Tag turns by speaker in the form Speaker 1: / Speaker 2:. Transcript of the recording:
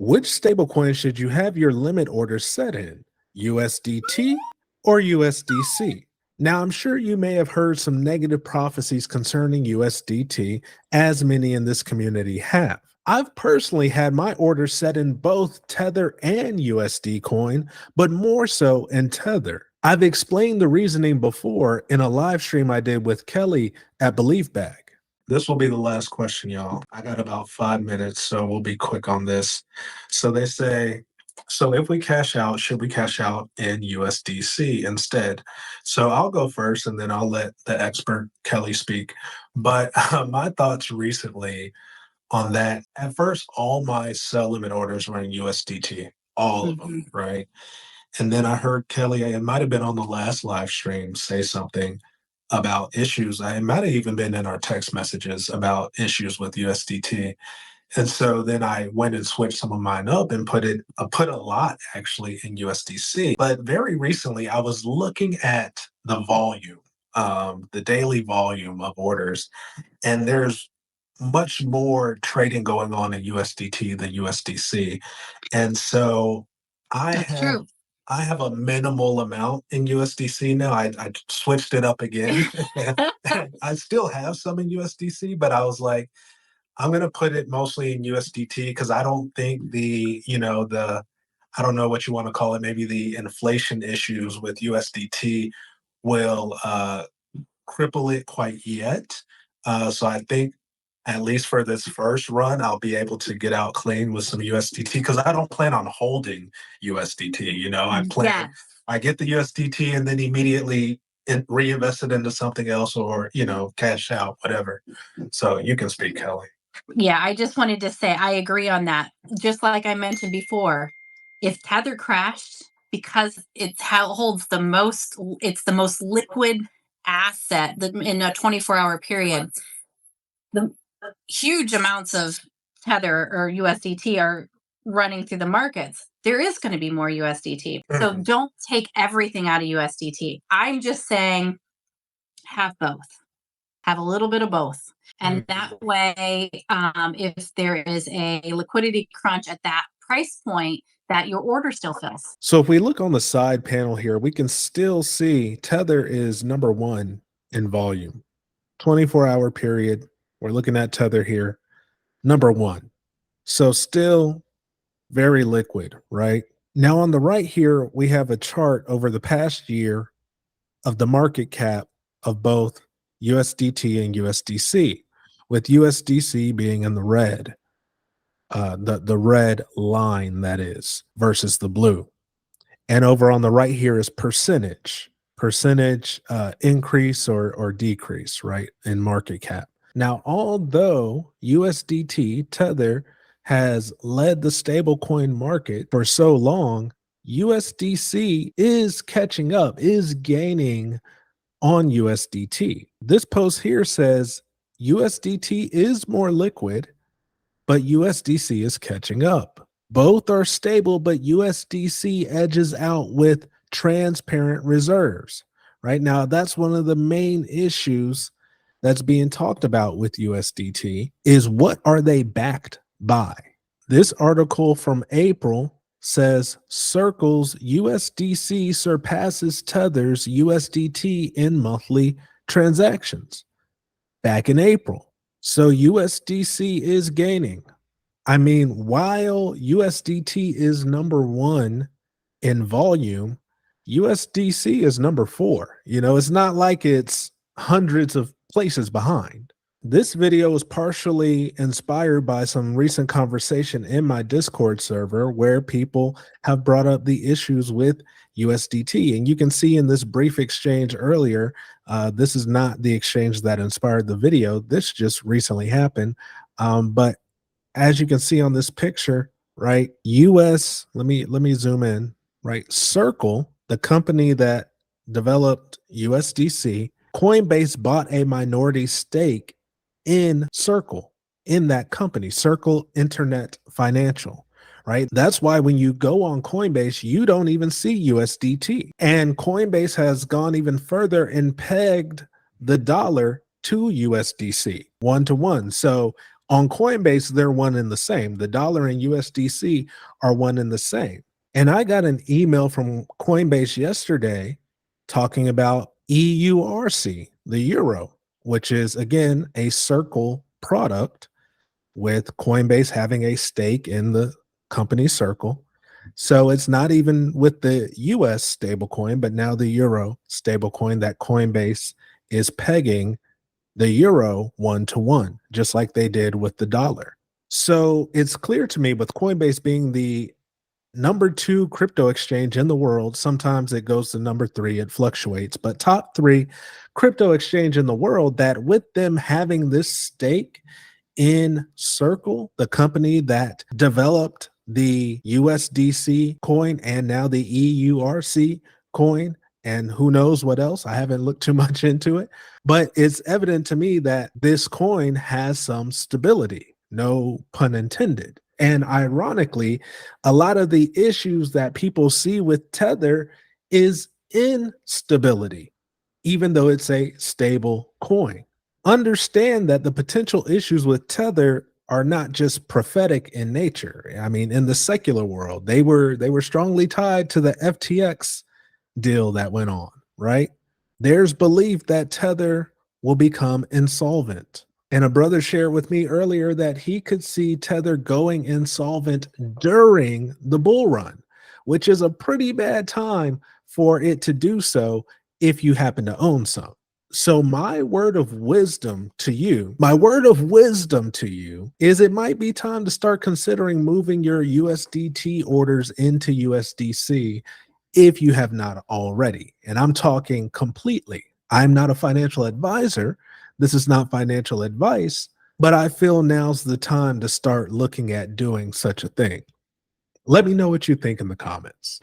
Speaker 1: Which stablecoin should you have your limit order set in? USDT or USDC? Now, I'm sure you may have heard some negative prophecies concerning USDT, as many in this community have. I've personally had my orders set in both Tether and USD coin, but more so in Tether. I've explained the reasoning before in a live stream I did with Kelly at Belief Bag. This will be the last question, y'all. I got about 5 minutes, so we'll be quick on this. So they say, so if we cash out, should we cash out in USDC instead? So I'll go first and then I'll let the expert Kelly speak. But my thoughts recently on that, at first, all my sell limit orders were in USDT, all of them, right? And then I heard Kelly, it might have been on the last live stream, say something about issues. It might have even been in our text messages about issues with USDT. And so then I went and switched some of mine up and put a lot actually in USDC. But very recently, I was looking at the volume, the daily volume of orders, and there's much more trading going on in USDT than USDC. And so I have a minimal amount in USDC now. I switched it up again. I still have some in USDC, but I was like, I'm going to put it mostly in USDT because I don't think I don't know what you want to call it, maybe the inflation issues with USDT will cripple it quite yet. So I think at least for this first run, I'll be able to get out clean with some USDT because I don't plan on holding USDT. I get the USDT and then immediately reinvest it into something else or, cash out, whatever. So you can speak, Kelly.
Speaker 2: Yeah, I just wanted to say I agree on that. Just like I mentioned before, if Tether crashed because it's the most liquid asset in a 24-hour period, the huge amounts of Tether or USDT are running through the markets. There is going to be more USDT. So don't take everything out of USDT. I'm just saying have both. Have a little bit of both. And that way, if there is a liquidity crunch at that price point, that your order still fills.
Speaker 1: So if we look on the side panel here, we can still see Tether is number one in volume. 24-hour period. We're looking at Tether here, number one. So still very liquid, right? Now on the right here, we have a chart over the past year of the market cap of both USDT and USDC, with USDC being in the red, the red line that is, versus the blue. And over on the right here is percentage increase or decrease, right, in market cap. Now, although USDT Tether has led the stablecoin market for so long, USDC is catching up, is gaining on USDT. This post here says USDT is more liquid, but USDC is catching up. Both are stable, but USDC edges out with transparent reserves. Right now, that's one of the main issues that's being talked about with USDT is what are they backed by? This article from April says Circle's USDC surpasses Tether's USDT in monthly transactions back in April. So USDC is gaining. I mean, while USDT is number one in volume, USDC is number 4. It's not like it's hundreds of places behind. This video is partially inspired by some recent conversation in my Discord server where people have brought up the issues with USDT. And you can see in this brief exchange earlier, this is not the exchange that inspired the video. This just recently happened. But as you can see on this picture, right, let me zoom in, right? Circle, the company that developed USDC, Coinbase bought a minority stake in Circle, in that company, Circle Internet Financial, right? That's why when you go on Coinbase, you don't even see USDT. And Coinbase has gone even further and pegged the dollar to USDC 1-to-1. So On Coinbase, they're one and the same. The dollar and USDC are one and the same. And I got an email from Coinbase yesterday talking about EURC, the euro, which is again a Circle product, with Coinbase having a stake in the company Circle. So it's not even with the US stablecoin, but now the euro stablecoin that Coinbase is pegging the euro 1-to-1, just like they did with the dollar. So it's clear to me, with Coinbase being the number 2 crypto exchange in the world, sometimes it goes to number 3, it fluctuates, but top 3 crypto exchange in the world, that with them having this stake in Circle, the company that developed the USDC coin and now the EURC coin, and who knows what else. I haven't looked too much into it, but it's evident to me that this coin has some stability, no pun intended. And ironically, a lot of the issues that people see with Tether is instability, even though it's a stable coin. Understand that the potential issues with Tether are not just prophetic in nature. I mean, in the secular world, they were strongly tied to the FTX deal that went on, right? There's belief that Tether will become insolvent. And a brother shared with me earlier that he could see Tether going insolvent during the bull run, which is a pretty bad time for it to do so if you happen to own some. So my word of wisdom to you is it might be time to start considering moving your USDT orders into USDC if you have not already. And I'm talking completely. I'm not a financial advisor. This is not financial advice, but I feel now's the time to start looking at doing such a thing. Let me know what you think in the comments.